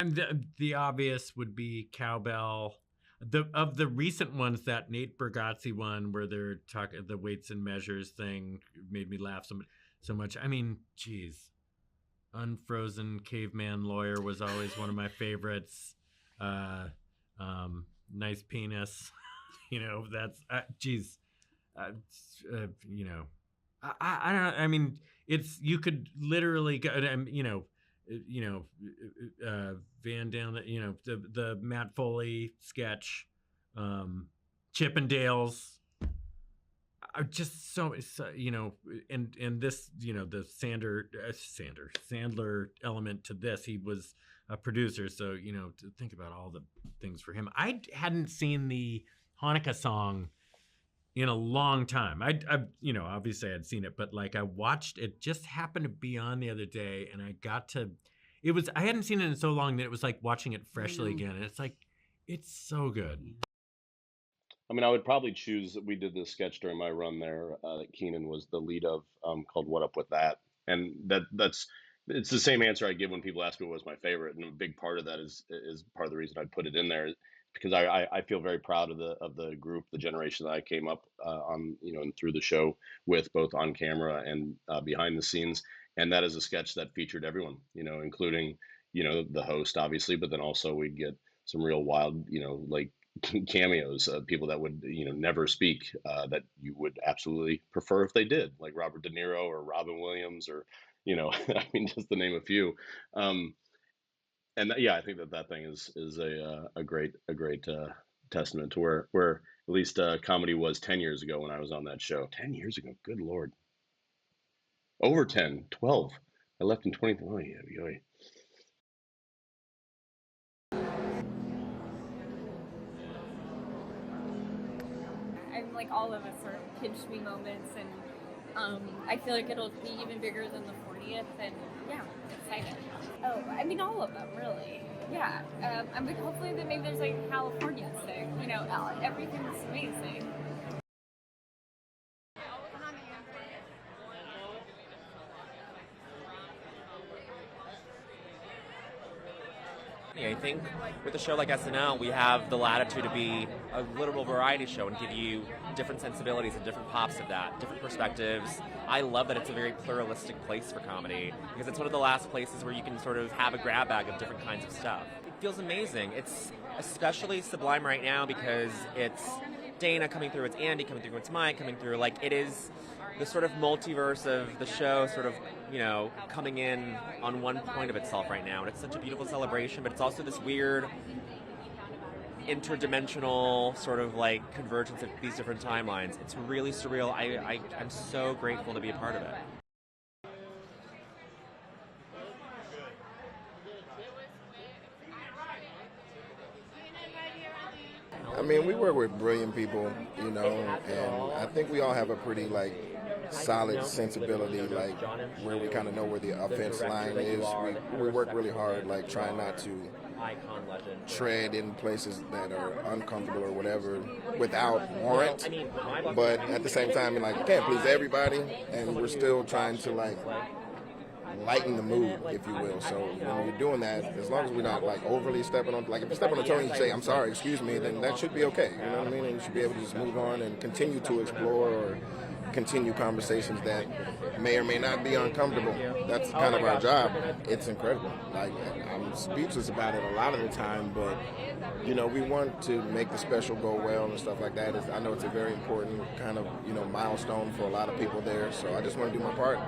And the obvious would be cowbell. Of the recent ones, that Nate Bargatze one where they're talking the weights and measures thing made me laugh so much. I mean, geez, Unfrozen Caveman Lawyer was always one of my favorites. Nice penis, that's geez, you know, I don't know. I mean, you could literally go, Van Down, the Matt Foley sketch, Chippendales are just so and this, the Sandler element to this. He was a producer, so to think about all the things for him. I hadn't seen the Hanukkah song in a long time. I obviously I'd seen it, but like I watched it, just happened to be on the other day, and I hadn't seen it in so long that it was like watching it freshly again, and it's so good. I mean, I would probably choose. We did this sketch during my run there that Keenan was the lead of, called "What Up with That," and it's the same answer I give when people ask me what was my favorite, and a big part of that is part of the reason I put it in there, because I feel very proud of the group, the generation that I came up on, and through the show with, both on camera and behind the scenes, and that is a sketch that featured everyone, including the host obviously, but then also we get some real wild, like cameos of people that would never speak, that you would absolutely prefer if they did, like Robert De Niro or Robin Williams, or I mean, just to name a few. And yeah, I think that thing is a great testament to where at least comedy was 10 years ago when I was on that show. 10 years ago, good lord. Over 10, 12. I left in 20. Oh, yeah. I'm like, all of us are pinch me moments, and I feel like it'll be even bigger than the 40th, and yeah, excited. Oh, I mean, all of them, really. Yeah. I mean, hopefully that maybe there's like a California thing. Everything's amazing. I think with a show like SNL, we have the latitude to be a literal variety show and give you different sensibilities and different pops of that, different perspectives. I love that it's a very pluralistic place for comedy, because it's one of the last places where you can sort of have a grab bag of different kinds of stuff. It feels amazing. It's especially sublime right now because it's Dana coming through, it's Andy coming through, it's Mike coming through. Like, it is the sort of multiverse of the show sort of, coming in on one point of itself right now. And it's such a beautiful celebration, but it's also this weird interdimensional sort of like convergence of these different timelines. It's really surreal. I'm so grateful to be a part of it. I mean, we work with brilliant people, and I think we all have a pretty solid sensibility, where we kind of know where the offense line is. We work really hard, trying not to tread in places that are uncomfortable or whatever without warrant. But at the same time, you can't please everybody, and we're still trying to lighten the mood, if you will. So when you're doing that, as long as we're not overly stepping on, if you step on a toe and you say, "I'm sorry, excuse me," then that should be okay. You know what I mean? And you should be able to just move on and continue to explore or continue conversations that may or may not be uncomfortable. That's kind of our job. It's incredible. I'm speechless about it a lot of the time, but we want to make the special go well and stuff like that. I know it's a very important kind of milestone for a lot of people there, so I just want to do my part.